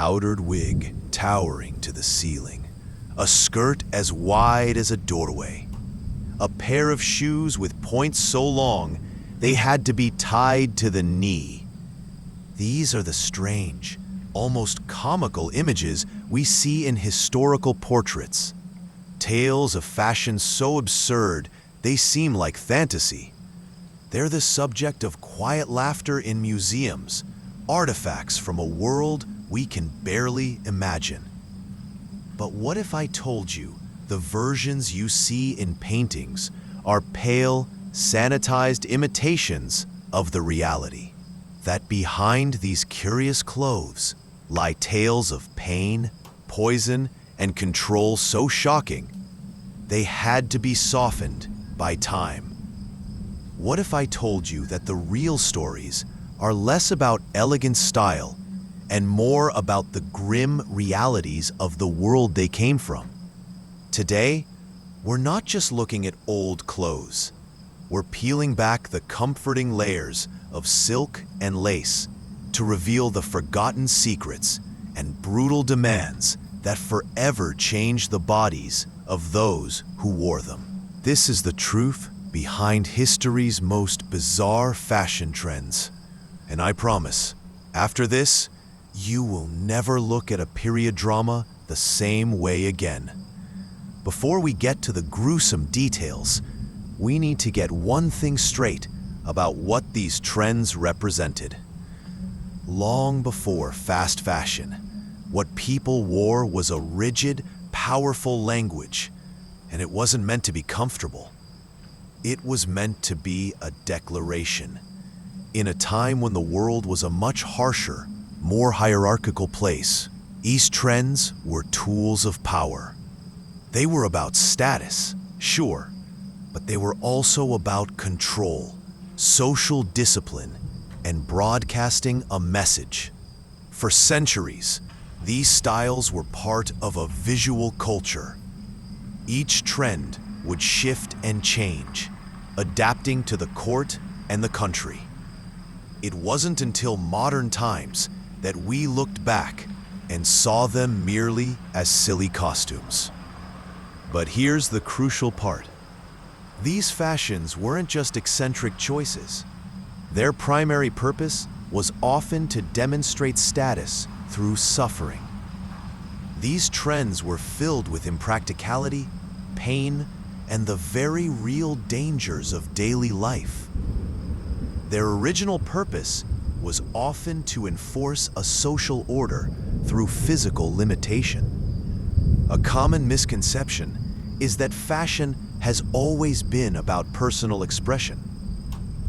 powdered wig towering to the ceiling, a skirt as wide as a doorway, a pair of shoes with points so long they had to be tied to the knee. These are the strange, almost comical images we see in historical portraits. Tales of fashion so absurd they seem like fantasy. They're the subject of quiet laughter in museums, artifacts from a world we can barely imagine. But what if I told you the versions you see in paintings are pale, sanitized imitations of the reality? That behind these curious clothes lie tales of pain, poison, and control so shocking, they had to be softened by time. What if I told you that the real stories are less about elegant style and more about the grim realities of the world they came from? Today, we're not just looking at old clothes. We're peeling back the comforting layers of silk and lace to reveal the forgotten secrets and brutal demands that forever changed the bodies of those who wore them. This is the truth behind history's most bizarre fashion trends. And I promise, after this, you will never look at a period drama the same way again. Before we get to the gruesome details, we need to get one thing straight about what these trends represented. Long before fast fashion, what people wore was a rigid, powerful language, and it wasn't meant to be comfortable. It was meant to be a declaration. In a time when the world was a much harsher, more hierarchical place, these trends were tools of power. They were about status, sure, but they were also about control, social discipline, and broadcasting a message. For centuries, these styles were part of a visual culture. Each trend would shift and change, adapting to the court and the country. It wasn't until modern times that we looked back and saw them merely as silly costumes. But here's the crucial part. These fashions weren't just eccentric choices. Their primary purpose was often to demonstrate status through suffering. These trends were filled with impracticality, pain, and the very real dangers of daily life. Their original purpose was often to enforce a social order through physical limitation. A common misconception is that fashion has always been about personal expression.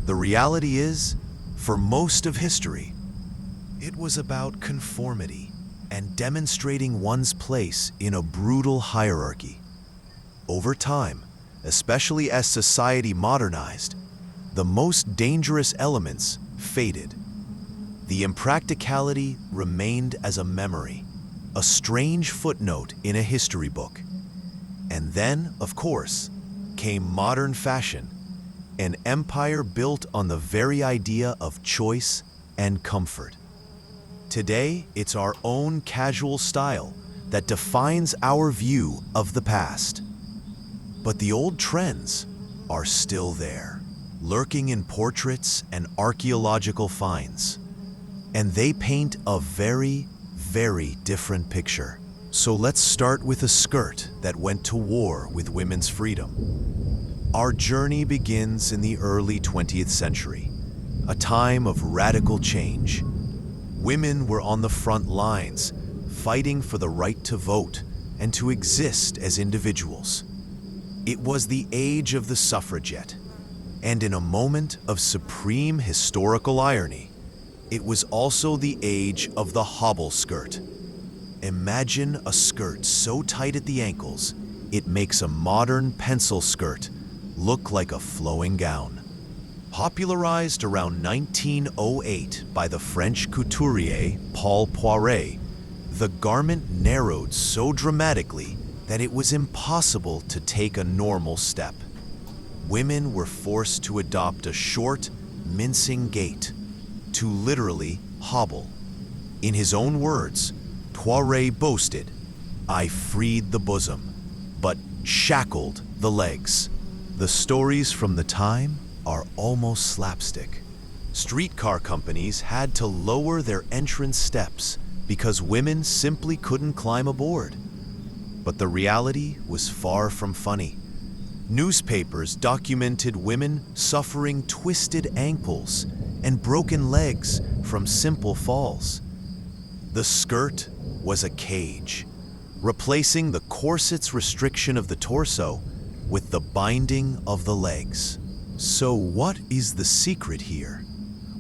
The reality is, for most of history, it was about conformity and demonstrating one's place in a brutal hierarchy. Over time, especially as society modernized, the most dangerous elements faded. The impracticality remained as a memory, a strange footnote in a history book. And then, of course, came modern fashion, an empire built on the very idea of choice and comfort. Today, it's our own casual style that defines our view of the past. But the old trends are still there, lurking in portraits and archaeological finds. And they paint a very, very different picture. So let's start with a skirt that went to war with women's freedom. Our journey begins in the early 20th century, a time of radical change. Women were on the front lines, fighting for the right to vote and to exist as individuals. It was the age of the suffragette, and in a moment of supreme historical irony, it was also the age of the hobble skirt. Imagine a skirt so tight at the ankles, it makes a modern pencil skirt look like a flowing gown. Popularized around 1908 by the French couturier Paul Poiret, the garment narrowed so dramatically that it was impossible to take a normal step. Women were forced to adopt a short, mincing gait, to literally hobble. In his own words, Poiret boasted, "I freed the bosom, but shackled the legs." The stories from the time are almost slapstick. Streetcar companies had to lower their entrance steps because women simply couldn't climb aboard. But the reality was far from funny. Newspapers documented women suffering twisted ankles and broken legs from simple falls. The skirt was a cage, replacing the corset's restriction of the torso with the binding of the legs. So what is the secret here?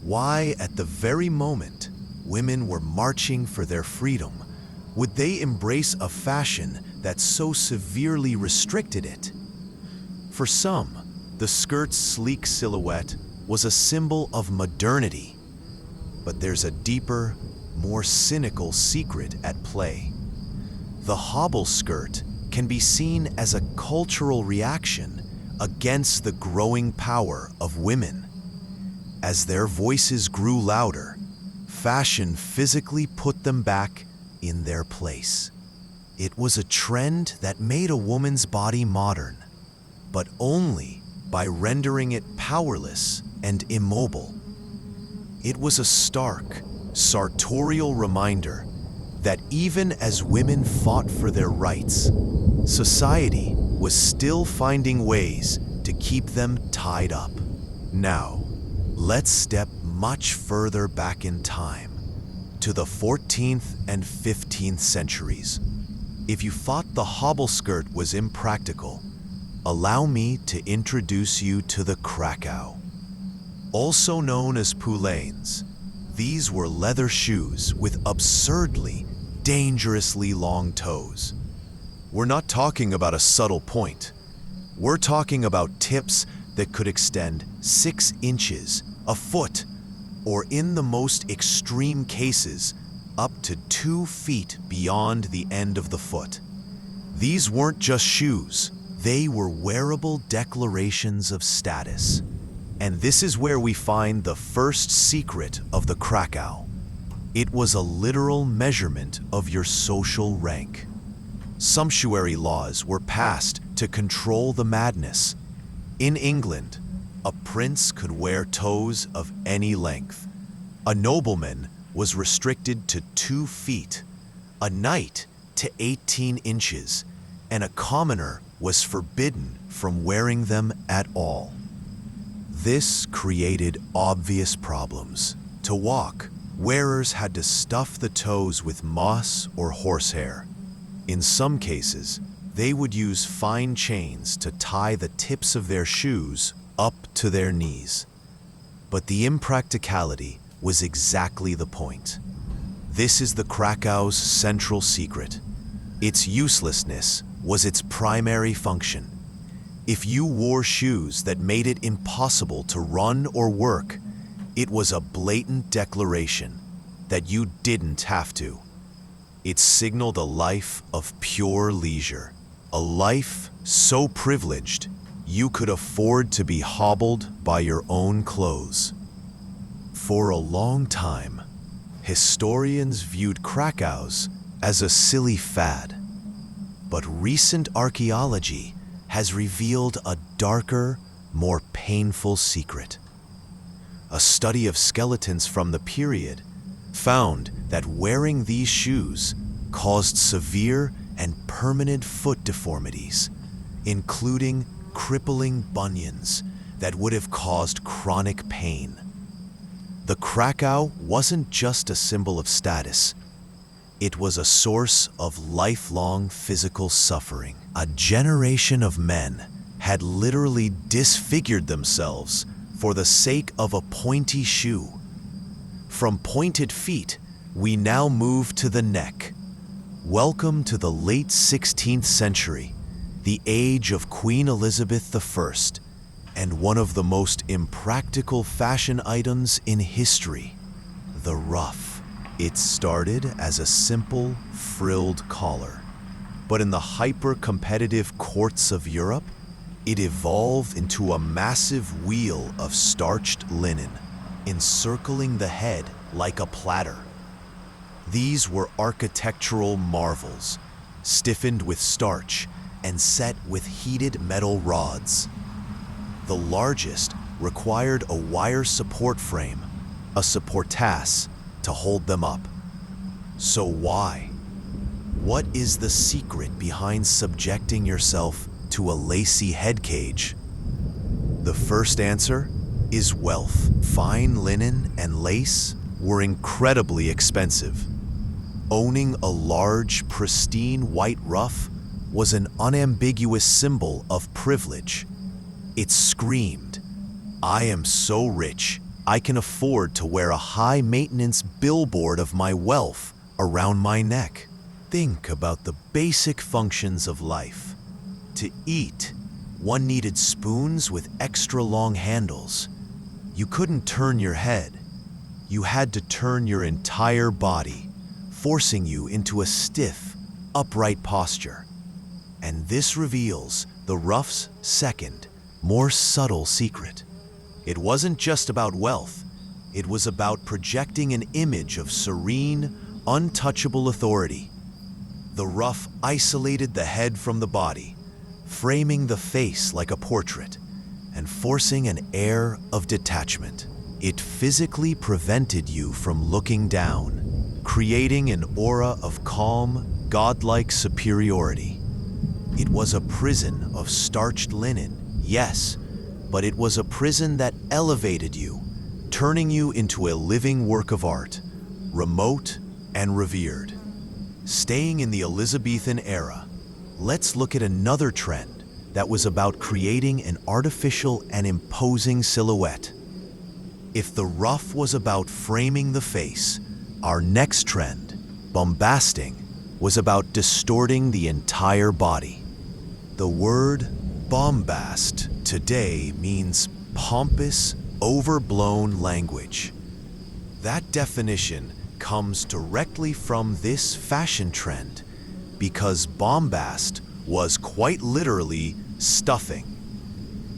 Why, at the very moment women were marching for their freedom, would they embrace a fashion that so severely restricted it? For some, the skirt's sleek silhouette was a symbol of modernity. But there's a deeper, more cynical secret at play. The hobble skirt can be seen as a cultural reaction against the growing power of women. As their voices grew louder, fashion physically put them back in their place. It was a trend that made a woman's body modern, but only by rendering it powerless and immobile. It was a stark, sartorial reminder that even as women fought for their rights, society was still finding ways to keep them tied up. Now, let's step much further back in time, to the 14th and 15th centuries. If you thought the hobble skirt was impractical, allow me to introduce you to the Crakow. Also known as poulaines, these were leather shoes with absurdly, dangerously long toes. We're not talking about a subtle point. We're talking about tips that could extend 6 inches, a foot, or in the most extreme cases, up to 2 feet beyond the end of the foot. These weren't just shoes, they were wearable declarations of status. And this is where we find the first secret of the Crakow. It was a literal measurement of your social rank. Sumptuary laws were passed to control the madness. In England, a prince could wear toes of any length. A nobleman was restricted to 2 feet, a knight to 18 inches, and a commoner was forbidden from wearing them at all. This created obvious problems. To walk, wearers had to stuff the toes with moss or horsehair. In some cases, they would use fine chains to tie the tips of their shoes up to their knees. But the impracticality was exactly the point. This is the Crakow's central secret. Its uselessness was its primary function. If you wore shoes that made it impossible to run or work, it was a blatant declaration that you didn't have to. It signaled a life of pure leisure, a life so privileged you could afford to be hobbled by your own clothes. For a long time, historians viewed Crakows as a silly fad, but recent archaeology has revealed a darker, more painful secret. A study of skeletons from the period found that wearing these shoes caused severe and permanent foot deformities, including crippling bunions that would have caused chronic pain. The Crakow wasn't just a symbol of status. It was a source of lifelong physical suffering. A generation of men had literally disfigured themselves for the sake of a pointy shoe. From pointed feet, we now move to the neck. Welcome to the late 16th century, the age of Queen Elizabeth I, and one of the most impractical fashion items in history, the ruff. It started as a simple, frilled collar, but in the hyper-competitive courts of Europe, it evolved into a massive wheel of starched linen, encircling the head like a platter. These were architectural marvels, stiffened with starch and set with heated metal rods. The largest required a wire support frame, a supportasse, to hold them up. So why? What is the secret behind subjecting yourself to a lacy head cage? The first answer is wealth. Fine linen and lace were incredibly expensive. Owning a large, pristine white ruff was an unambiguous symbol of privilege. It screamed, "I am so rich, I can afford to wear a high-maintenance billboard of my wealth around my neck." Think about the basic functions of life. To eat, one needed spoons with extra long handles. You couldn't turn your head. You had to turn your entire body, forcing you into a stiff, upright posture. And this reveals the ruff's second, more subtle secret. It wasn't just about wealth. It was about projecting an image of serene, untouchable authority. The ruff isolated the head from the body, framing the face like a portrait, and forcing an air of detachment. It physically prevented you from looking down, creating an aura of calm, godlike superiority. It was a prison of starched linen, yes, but it was a prison that elevated you, turning you into a living work of art, remote and revered. Staying in the Elizabethan era, let's look at another trend that was about creating an artificial and imposing silhouette. If the ruff was about framing the face, our next trend, bombasting, was about distorting the entire body. The word bombast today means pompous, overblown language. That definition comes directly from this fashion trend because bombast was quite literally stuffing.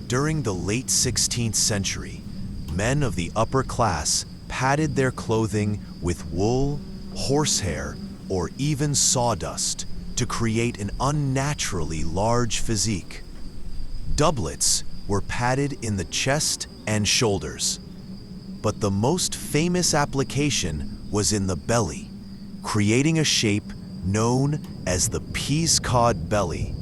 During the late 16th century, men of the upper class padded their clothing with wool, horsehair, or even sawdust to create an unnaturally large physique. Doublets were padded in the chest and shoulders. But the most famous application was in the belly, creating a shape known as the peascod belly,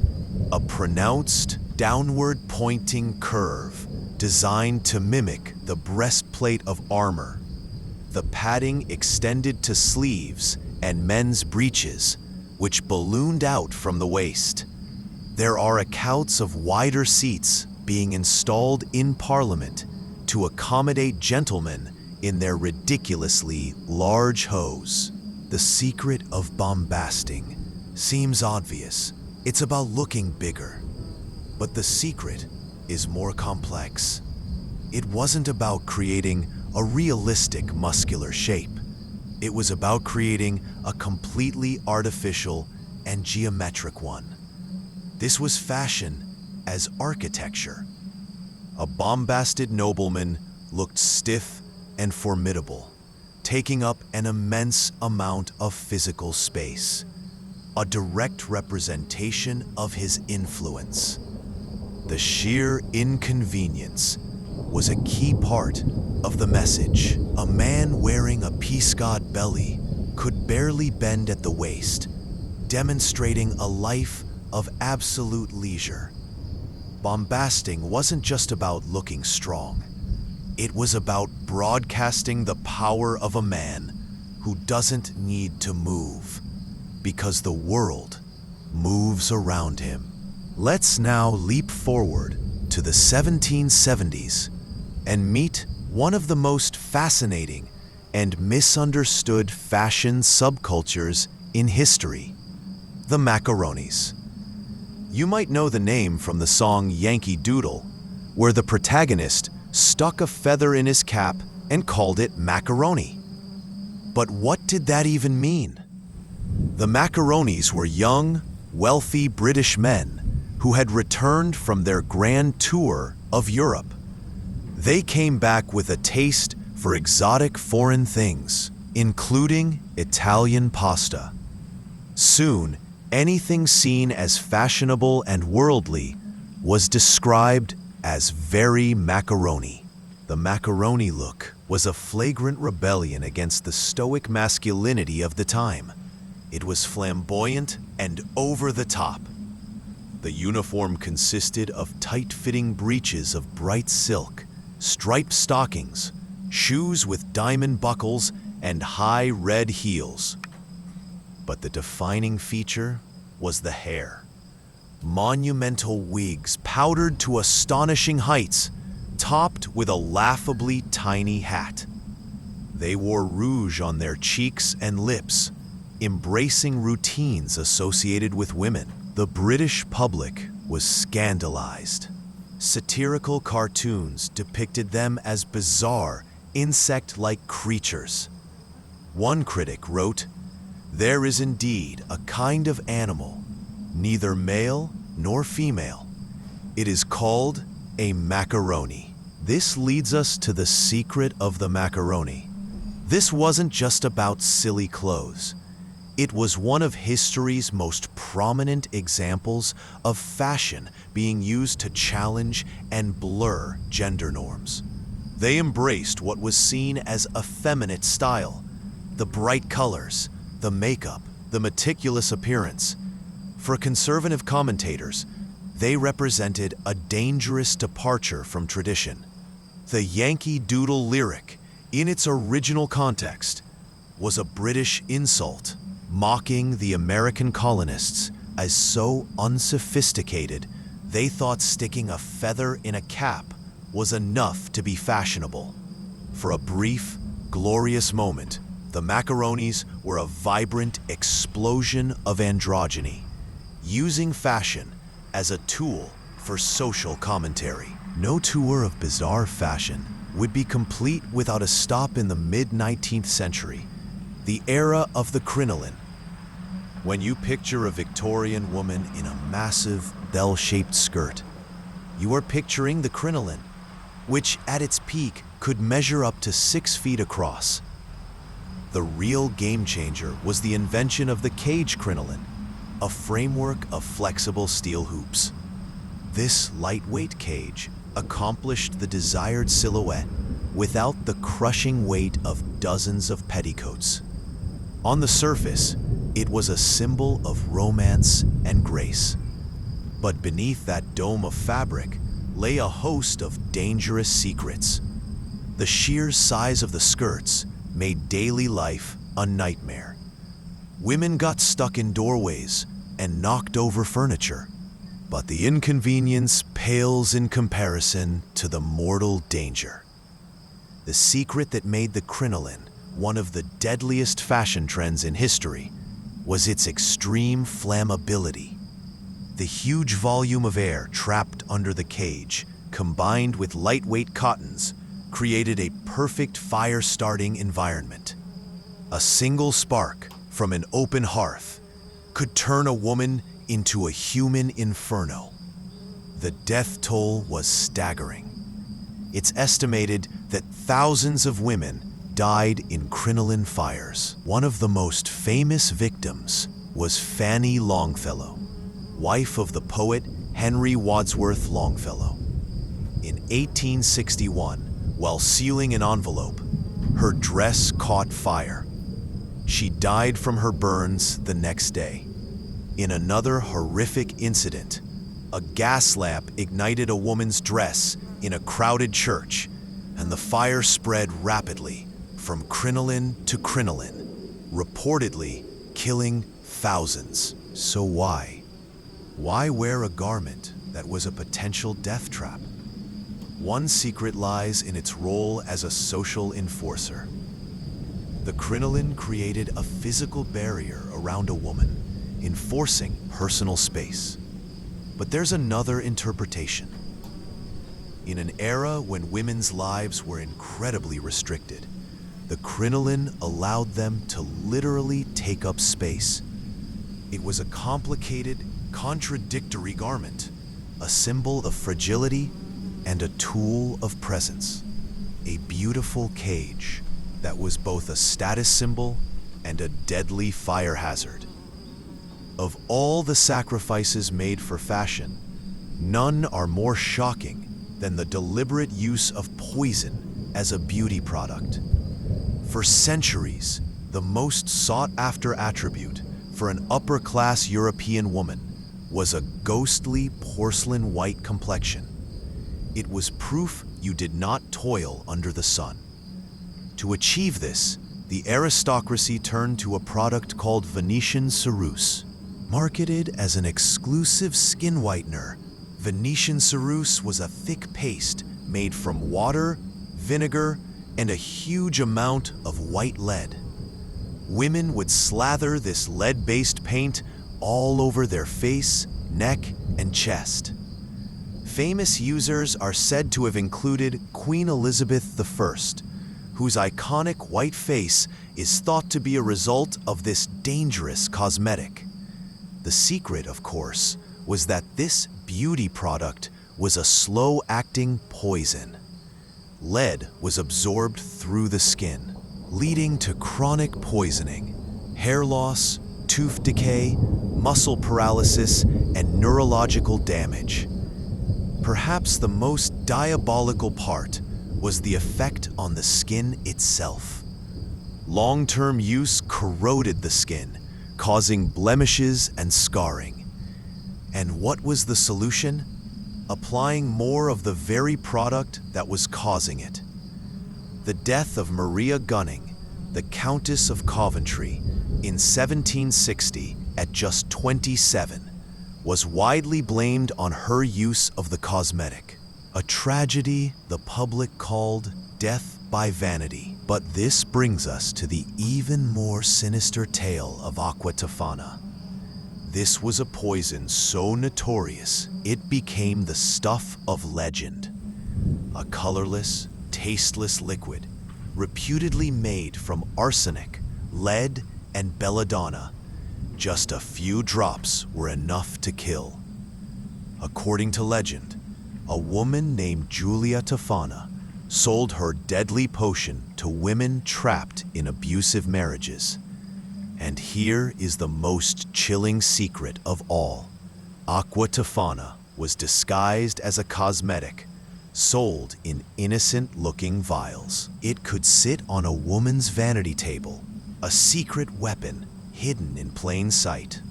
a pronounced downward-pointing curve designed to mimic the breastplate of armor. The padding extended to sleeves and men's breeches, which ballooned out from the waist. There are accounts of wider seats being installed in Parliament to accommodate gentlemen in their ridiculously large hose. The secret of bombasting seems obvious. It's about looking bigger. But the secret is more complex. It wasn't about creating a realistic muscular shape. It was about creating a completely artificial and geometric one. This was fashion as architecture. A bombasted nobleman looked stiff and formidable, taking up an immense amount of physical space, a direct representation of his influence. The sheer inconvenience was a key part of the message. A man wearing a peascod belly could barely bend at the waist, demonstrating a life of absolute leisure. Bombasting wasn't just about looking strong. It was about broadcasting the power of a man who doesn't need to move, because the world moves around him. Let's now leap forward to the 1770s and meet one of the most fascinating and misunderstood fashion subcultures in history, the Macaronis. You might know the name from the song Yankee Doodle, where the protagonist stuck a feather in his cap and called it macaroni. But what did that even mean? The Macaronis were young, wealthy British men who had returned from their grand tour of Europe. They came back with a taste for exotic foreign things. including Italian pasta. Soon, anything seen as fashionable and worldly was described as very macaroni. The macaroni look was a flagrant rebellion against the stoic masculinity of the time. It was flamboyant and over the top. The uniform consisted of tight-fitting breeches of bright silk, striped stockings, shoes with diamond buckles, and high red heels. But the defining feature was the hair. Monumental wigs powdered to astonishing heights, topped with a laughably tiny hat. They wore rouge on their cheeks and lips, embracing routines associated with women. The British public was scandalized. Satirical cartoons depicted them as bizarre, insect-like creatures. One critic wrote, "There is indeed a kind of animal, neither male nor female. It is called a macaroni." This leads us to the secret of the macaroni. This wasn't just about silly clothes. It was one of history's most prominent examples of fashion being used to challenge and blur gender norms. They embraced what was seen as effeminate style, the bright colors, the makeup, the meticulous appearance. For conservative commentators, they represented a dangerous departure from tradition. The Yankee Doodle lyric, in its original context, was a British insult, mocking the American colonists as so unsophisticated they thought sticking a feather in a cap was enough to be fashionable. For a brief, glorious moment, the Macaronis were a vibrant explosion of androgyny, using fashion as a tool for social commentary. No tour of bizarre fashion would be complete without a stop in the mid-19th century, the era of the crinoline. When you picture a Victorian woman in a massive, bell-shaped skirt, you are picturing the crinoline, which at its peak could measure up to 6 feet across. The real game changer was the invention of the cage crinoline, a framework of flexible steel hoops. This lightweight cage accomplished the desired silhouette without the crushing weight of dozens of petticoats. On the surface, it was a symbol of romance and grace. But beneath that dome of fabric lay a host of dangerous secrets. The sheer size of the skirts made daily life a nightmare. Women got stuck in doorways and knocked over furniture. But the inconvenience pales in comparison to the mortal danger. The secret that made the crinoline one of the deadliest fashion trends in history was its extreme flammability. The huge volume of air trapped under the cage, combined with lightweight cottons, created a perfect fire-starting environment. A single spark from an open hearth could turn a woman into a human inferno. The death toll was staggering. It's estimated that thousands of women died in Crinoline Fires. One of the most famous victims was Fanny Longfellow, wife of the poet Henry Wadsworth Longfellow. In 1861, while sealing an envelope, her dress caught fire. She died from her burns the next day. In another horrific incident, a gas lamp ignited a woman's dress in a crowded church, and the fire spread rapidly from crinoline to crinoline, reportedly killing thousands. So why? Why wear a garment that was a potential death trap? One secret lies in its role as a social enforcer. The crinoline created a physical barrier around a woman, enforcing personal space. But there's another interpretation. In an era when women's lives were incredibly restricted, the crinoline allowed them to literally take up space. It was a complicated, contradictory garment, a symbol of fragility and a tool of presence. A beautiful cage that was both a status symbol and a deadly fire hazard. Of all the sacrifices made for fashion, none are more shocking than the deliberate use of poison as a beauty product. For centuries, the most sought-after attribute for an upper-class European woman was a ghostly porcelain white complexion. It was proof you did not toil under the sun. To achieve this, the aristocracy turned to a product called Venetian Ceruse. Marketed as an exclusive skin whitener, Venetian Ceruse was a thick paste made from water, vinegar, and a huge amount of white lead. Women would slather this lead-based paint all over their face, neck, and chest. Famous users are said to have included Queen Elizabeth I, whose iconic white face is thought to be a result of this dangerous cosmetic. The secret, of course, was that this beauty product was a slow-acting poison. Lead was absorbed through the skin, leading to chronic poisoning, hair loss, tooth decay, muscle paralysis, and neurological damage. Perhaps the most diabolical part was the effect on the skin itself. Long-term use corroded the skin, causing blemishes and scarring. And what was the solution? Applying more of the very product that was causing it. The death of Maria Gunning, the Countess of Coventry, in 1760 at just 27, was widely blamed on her use of the cosmetic. A tragedy the public called death by vanity. But this brings us to the even more sinister tale of aqua tofana. This was a poison so notorious, it became the stuff of legend. A colorless, tasteless liquid, reputedly made from arsenic, lead, and belladonna. Just a few drops were enough to kill. According to legend, a woman named Julia Tofana sold her deadly potion to women trapped in abusive marriages. And here is the most chilling secret of all. Aqua tofana was disguised as a cosmetic, sold in innocent-looking vials. It could sit on a woman's vanity table, a secret weapon hidden in plain sight.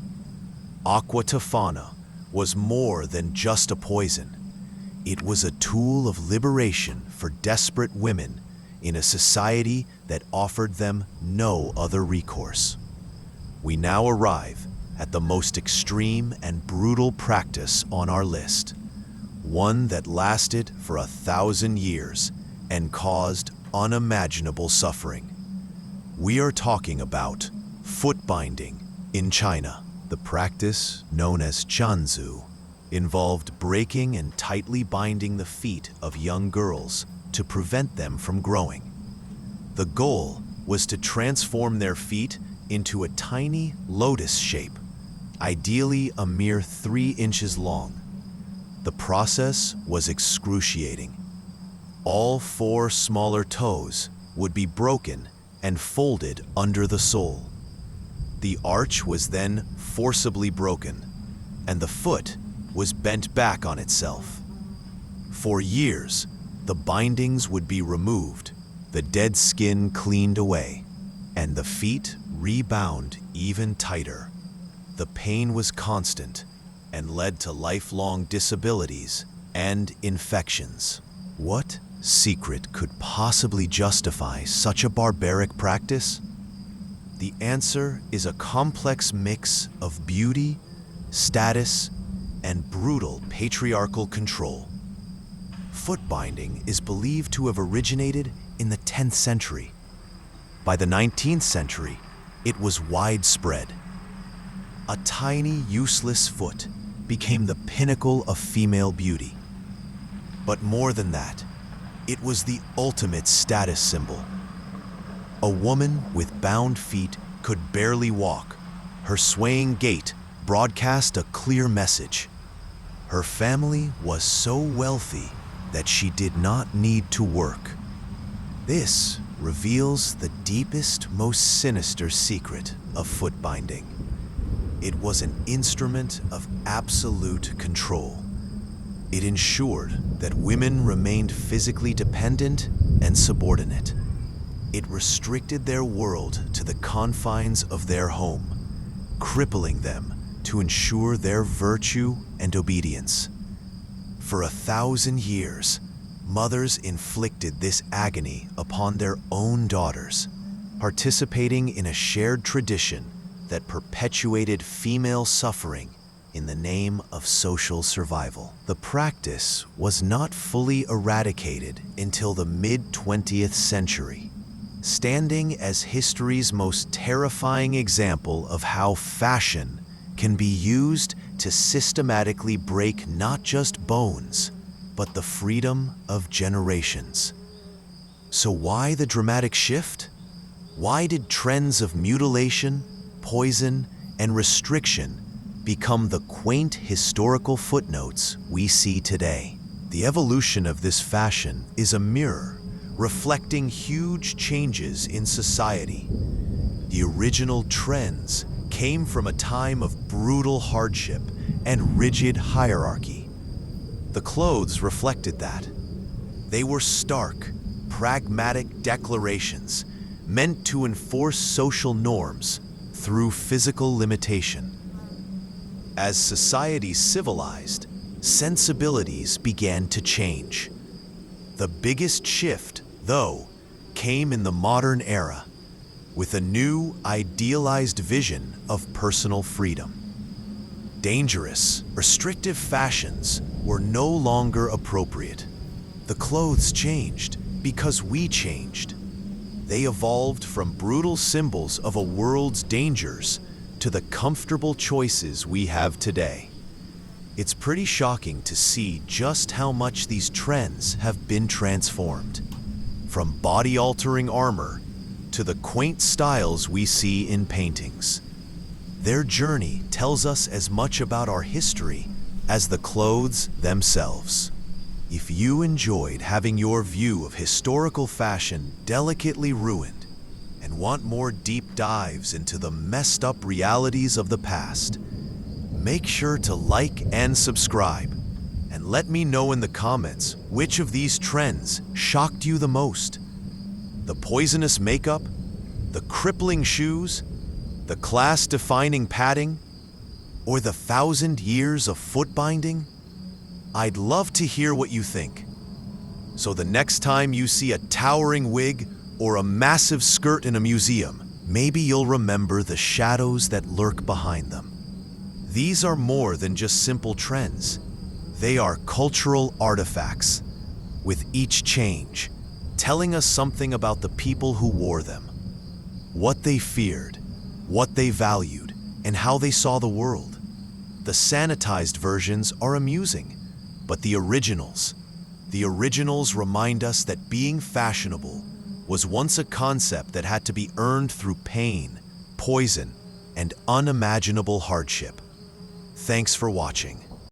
Aqua tofana was more than just a poison. It was a tool of liberation for desperate women in a society that offered them no other recourse. We now arrive at the most extreme and brutal practice on our list, one that lasted for 1,000 years and caused unimaginable suffering. We are talking about foot binding in China. The practice, known as chanzu, involved breaking and tightly binding the feet of young girls to prevent them from growing. The goal was to transform their feet into a tiny lotus shape, ideally a mere 3 inches long. The process was excruciating. All 4 smaller toes would be broken and folded under the sole. The arch was then forcibly broken, and the foot was bent back on itself. For years, the bindings would be removed, the dead skin cleaned away, and the feet rebound even tighter. The pain was constant and led to lifelong disabilities and infections. What secret could possibly justify such a barbaric practice? The answer is a complex mix of beauty, status, and brutal patriarchal control. Foot binding is believed to have originated in the 10th century. By the 19th century, it was widespread. A tiny, useless foot became the pinnacle of female beauty. But more than that, it was the ultimate status symbol. A woman with bound feet could barely walk. Her swaying gait broadcast a clear message. Her family was so wealthy that she did not need to work. This reveals the deepest, most sinister secret of foot binding. It was an instrument of absolute control. It ensured that women remained physically dependent and subordinate. It restricted their world to the confines of their home, crippling them to ensure their virtue and obedience. For 1,000 years, mothers inflicted this agony upon their own daughters, participating in a shared tradition that perpetuated female suffering in the name of social survival. The practice was not fully eradicated until the mid-20th century, standing as history's most terrifying example of how fashion can be used to systematically break not just bones, but the freedom of generations. So why the dramatic shift? Why did trends of mutilation, poison, and restriction become the quaint historical footnotes we see today? The evolution of this fashion is a mirror reflecting huge changes in society. The original trends came from a time of brutal hardship and rigid hierarchy. The clothes reflected that. They were stark, pragmatic declarations meant to enforce social norms through physical limitation. As society civilized, sensibilities began to change. The biggest shift, though, came in the modern era, with a new, idealized vision of personal freedom. Dangerous, restrictive fashions were no longer appropriate. The clothes changed because we changed. They evolved from brutal symbols of a world's dangers to the comfortable choices we have today. It's pretty shocking to see just how much these trends have been transformed. From body-altering armor to the quaint styles we see in paintings. Their journey tells us as much about our history as the clothes themselves. If you enjoyed having your view of historical fashion delicately ruined and want more deep dives into the messed up realities of the past, make sure to like and subscribe, and let me know in the comments which of these trends shocked you the most. The poisonous makeup, the crippling shoes, the class-defining padding, or the 1,000 years of foot binding? I'd love to hear what you think. So the next time you see a towering wig or a massive skirt in a museum, maybe you'll remember the shadows that lurk behind them. These are more than just simple trends. They are cultural artifacts, with each change telling us something about the people who wore them, what they feared, what they valued, and how they saw the world. The sanitized versions are amusing, but the originals remind us that being fashionable was once a concept that had to be earned through pain, poison, and unimaginable hardship. Thanks for watching.